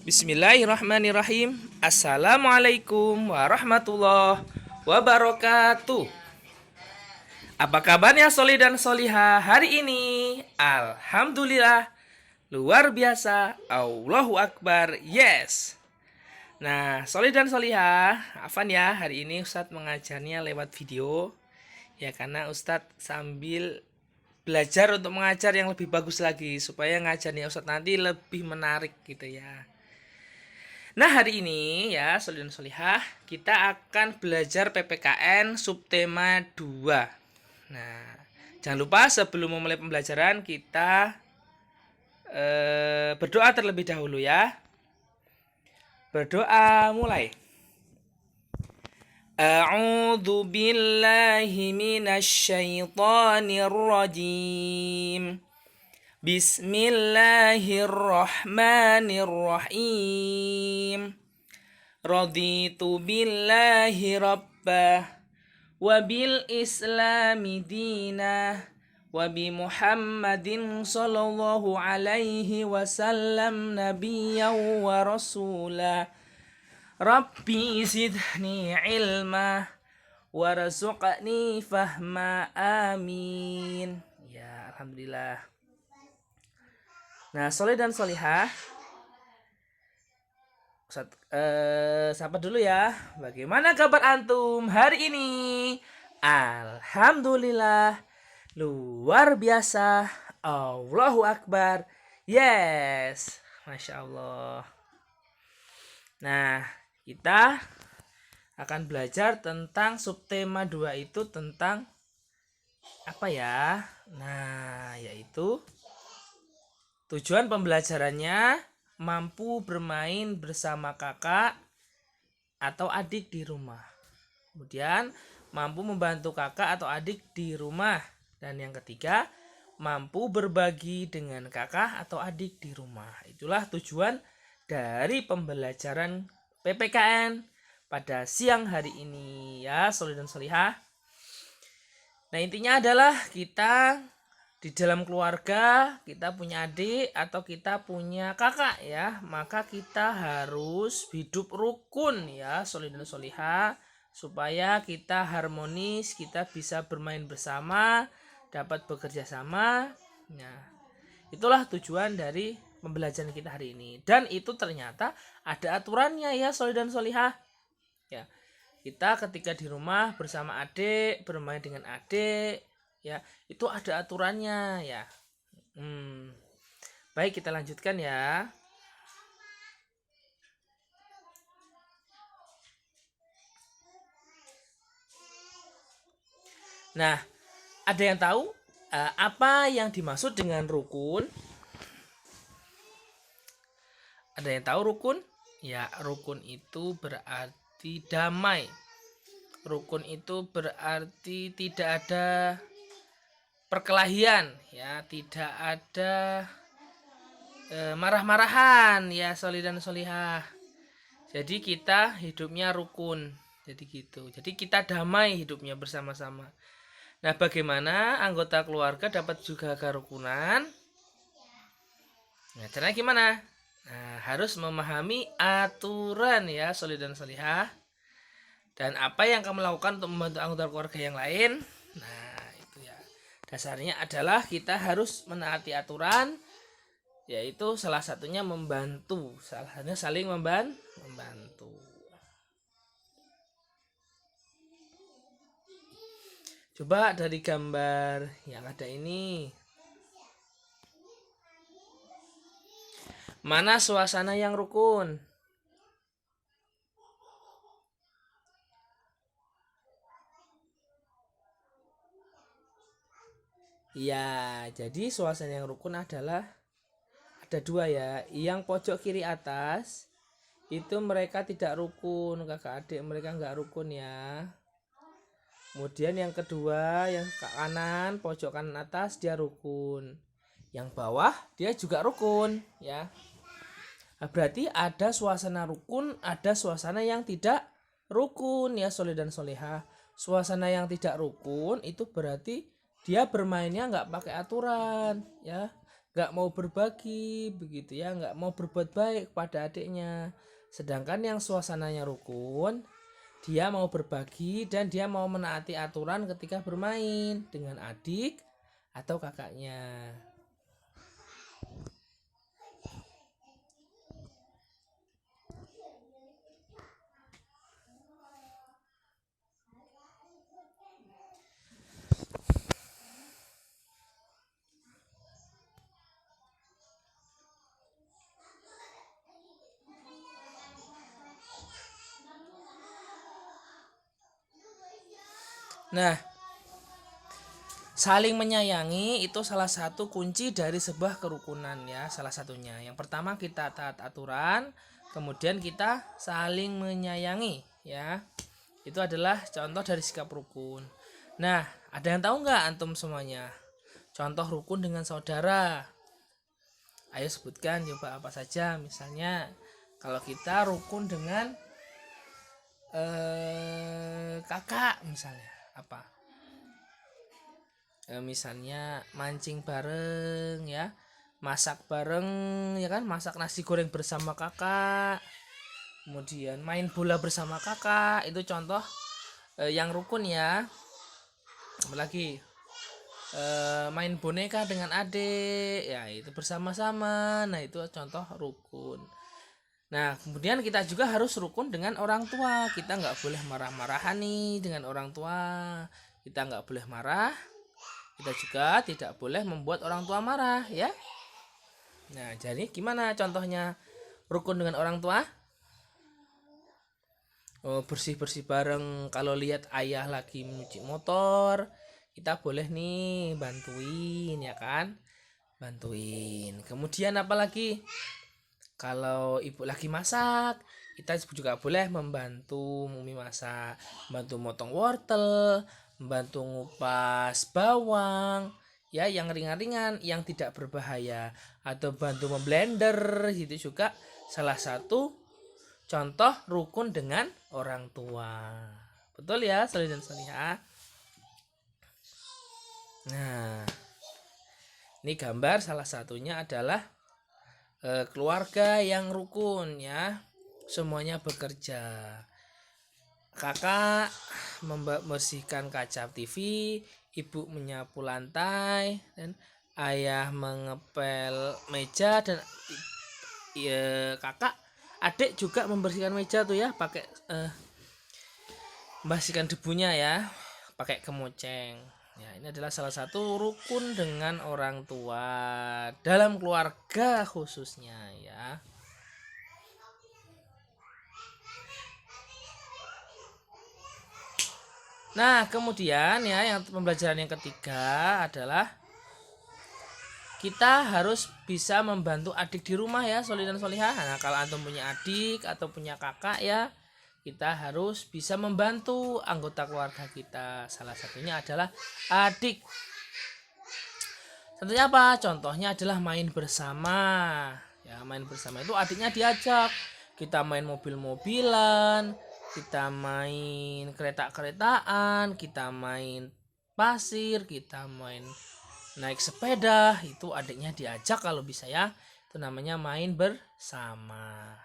Bismillahirrahmanirrahim. Assalamualaikum warahmatullahi wabarakatuh. Apa kabarnya Soli dan Soliha hari ini? Alhamdulillah, luar biasa. Allahu Akbar. Yes. Nah, Soli dan Soliha, Afan ya, hari ini Ustadz mengajarnya lewat video. Ya, karena Ustadz sambil belajar untuk mengajar yang lebih bagus lagi, supaya ngajarnya Ustadz nanti lebih menarik gitu ya. Nah, hari ini ya Soli dan Solihah, kita akan belajar PPKN subtema 2. Nah, jangan lupa sebelum memulai pembelajaran kita berdoa terlebih dahulu ya. Berdoa mulai. A'udzu billahi minasyaitonir rajim. Bismillahirrahmanirrahim. Raditu billahi rabbah wa bil islami dinah wa bi Muhammadin sallallahu alaihi wasallam nabiyyan wa rasulah. Rabbi zidni ilma warzuqni fahma, amin. Ya, alhamdulillah. Nah, Soleh dan Solihah, sapa dulu ya. Bagaimana kabar antum hari ini? Alhamdulillah, luar biasa. Allahu Akbar. Yes, Masya Allah. Nah, kita akan belajar tentang subtema 2 itu tentang apa ya? Nah, yaitu tujuan pembelajarannya mampu bermain bersama kakak atau adik di rumah. Kemudian mampu membantu kakak atau adik di rumah. Dan yang ketiga, mampu berbagi dengan kakak atau adik di rumah. Itulah tujuan dari pembelajaran PPKN pada siang hari ini ya, Soli dan Solihah. Nah, intinya adalah kita di dalam keluarga, kita punya adik atau kita punya kakak ya, maka kita harus hidup rukun ya, Soli dan Solihah, supaya kita harmonis, kita bisa bermain bersama, dapat bekerja sama. Nah, itulah tujuan dari pembelajaran kita hari ini. Dan itu ternyata ada aturannya ya, Soli dan Solihah. Ya, kita ketika di rumah bersama adik, bermain dengan adik, ya itu ada aturannya ya. Baik, kita lanjutkan ya. Nah, ada yang tahu apa yang dimaksud dengan rukun? Ada yang tahu rukun? Ya, rukun itu berarti damai. Rukun itu berarti tidak ada perkelahian ya, tidak ada marah-marahan ya, Soli dan Solihah. Jadi kita hidupnya rukun, jadi gitu. Jadi kita damai hidupnya bersama-sama. Nah, bagaimana anggota keluarga dapat juga kerukunan? Nah, caranya gimana? Nah, harus memahami aturan ya, Soli dan Solihah. Dan apa yang kamu lakukan untuk membantu anggota keluarga yang lain? Nah, itu ya. Dasarnya adalah kita harus menaati aturan, yaitu salah satunya membantu. Salah satunya saling membantu. Coba dari gambar yang ada ini, mana suasana yang rukun? Ya, jadi suasana yang rukun adalah ada dua ya. Yang pojok kiri atas itu mereka tidak rukun, kakak adik mereka nggak rukun ya. Kemudian yang kedua, yang ke kanan, pojok kanan atas dia rukun. Yang bawah dia juga rukun ya. Nah, berarti ada suasana rukun, ada suasana yang tidak rukun ya, Soli dan Solihah. Suasana yang tidak rukun itu berarti dia bermainnya nggak pakai aturan ya, nggak mau berbagi begitu ya, nggak mau berbuat baik pada adiknya. Sedangkan yang suasananya rukun, dia mau berbagi dan dia mau menaati aturan ketika bermain dengan adik atau kakaknya. Nah, saling menyayangi itu salah satu kunci dari sebuah kerukunan ya, salah satunya. Yang pertama kita taat aturan, kemudian kita saling menyayangi ya. Itu adalah contoh dari sikap rukun. Nah, ada yang tahu nggak antum semuanya? Contoh rukun dengan saudara. Ayo sebutkan coba apa saja. Misalnya kalau kita rukun dengan kakak misalnya apa? Misalnya mancing bareng ya, masak bareng ya kan, masak nasi goreng bersama kakak, kemudian main bola bersama kakak, itu contoh yang rukun ya. Apalagi main boneka dengan adik ya, itu bersama-sama, nah itu contoh rukun. Nah kemudian kita juga harus rukun dengan orang tua. Kita nggak boleh marah-marahan nih dengan orang tua, kita nggak boleh marah, kita juga tidak boleh membuat orang tua marah ya. Nah jadi gimana contohnya rukun dengan orang tua? Bersih-bersih bareng. Kalau lihat ayah lagi mencuci motor, kita boleh nih bantuin ya kan, bantuin. Kemudian apalagi kalau ibu lagi masak, kita juga boleh membantu mumi masak, membantu motong wortel, membantu ngupas bawang ya, yang ringan-ringan, yang tidak berbahaya, atau bantu memblender gitu juga salah satu contoh rukun dengan orang tua. Betul ya solih dan solihah. Nah ini gambar salah satunya adalah keluarga yang rukun ya, semuanya bekerja. Kakak membersihkan kaca TV, ibu menyapu lantai, dan ayah mengepel meja, dan kakak adik juga membersihkan meja tuh ya, pakai membersihkan debunya ya, pakai kemoceng. Ya, ini adalah salah satu rukun dengan orang tua dalam keluarga khususnya ya. Nah, kemudian ya yang pembelajaran yang ketiga adalah kita harus bisa membantu adik di rumah ya, solih dan solihah. Nah, kalau antum punya adik atau punya kakak ya, kita harus bisa membantu anggota keluarga kita. Salah satunya adalah adik. Tentunya apa? Contohnya adalah main bersama. Ya, main bersama itu adiknya diajak. Kita main mobil-mobilan, kita main kereta-keretaan, kita main pasir, kita main naik sepeda, itu adiknya diajak kalau bisa ya. Itu namanya main bersama.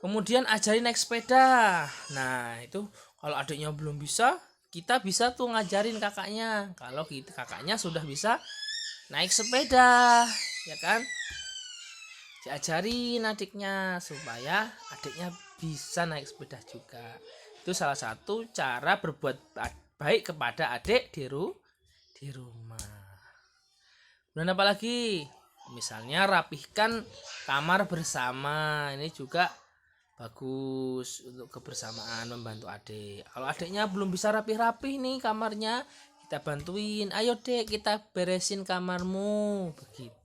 Kemudian ajari naik sepeda. Nah, itu kalau adiknya belum bisa, kita bisa tuh ngajarin kakaknya. Kalau kakaknya sudah bisa naik sepeda, ya kan? Diajarin adiknya supaya adiknya bisa naik sepeda juga. Itu salah satu cara berbuat baik kepada adik di rumah. Dan apalagi misalnya rapihkan kamar bersama, ini juga bagus untuk kebersamaan, membantu adik. Kalau adiknya belum bisa rapih-rapih nih kamarnya, kita bantuin, ayo dek kita beresin kamarmu begitu.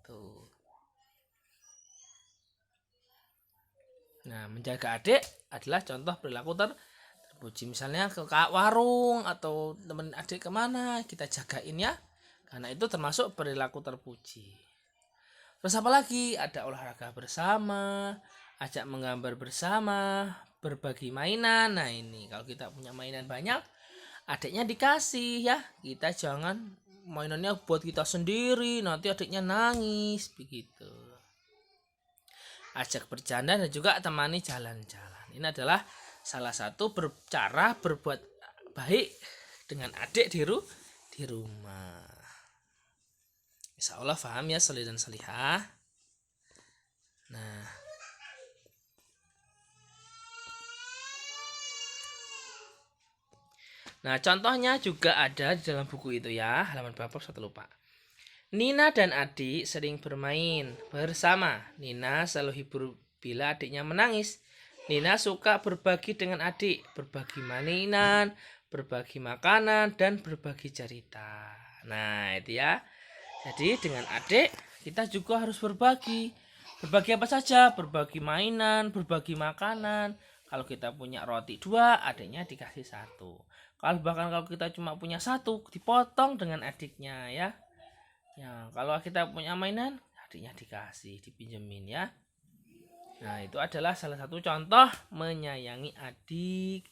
Nah menjaga adik adalah contoh perilaku terpuji. Misalnya ke warung atau temen adik kemana, kita jagain ya, karena itu termasuk perilaku terpuji. Terus apa lagi? Ada olahraga bersama, ajak menggambar bersama, berbagi mainan. Nah ini kalau kita punya mainan banyak, adiknya dikasih ya, kita jangan mainannya buat kita sendiri, nanti adiknya nangis begitu. Ajak bercanda dan juga temani jalan-jalan. Ini adalah salah satu cara berbuat baik dengan adik di rumah. Insya Allah paham ya solih dan solihah. Nah, contohnya juga ada di dalam buku itu ya, halaman berapa saya lupa. Nina dan adik sering bermain bersama. Nina selalu hibur bila adiknya menangis. Nina suka berbagi dengan adik, berbagi mainan, berbagi makanan, dan berbagi cerita. Nah, itu ya. Jadi dengan adik kita juga harus berbagi. Berbagi apa saja? Berbagi mainan, berbagi makanan. Kalau kita punya roti 2, adiknya dikasih 1. Kalau kita cuma punya 1, dipotong dengan adiknya ya. Ya, kalau kita punya mainan, adiknya dikasih, dipinjemin ya. Nah, itu adalah salah satu contoh menyayangi adik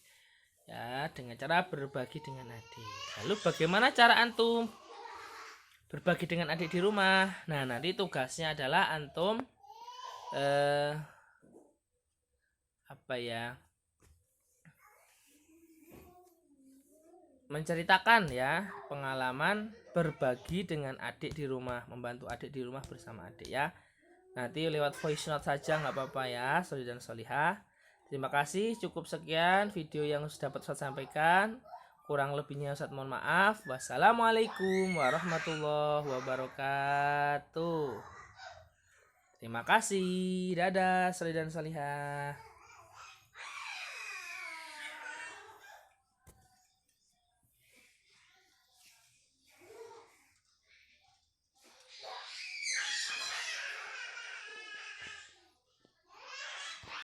ya, dengan cara berbagi dengan adik. Lalu bagaimana cara antum berbagi dengan adik di rumah? Nah, nanti tugasnya adalah antum menceritakan ya pengalaman berbagi dengan adik di rumah, membantu adik di rumah bersama adik ya. Nanti lewat voice note saja nggak apa-apa ya, solih dan solihah. Terima kasih, cukup sekian video yang sudah dapat saya sampaikan. Kurang lebihnya Ustaz mohon maaf. Wassalamualaikum warahmatullahi wabarakatuh. Terima kasih, dadah solih dan solihah.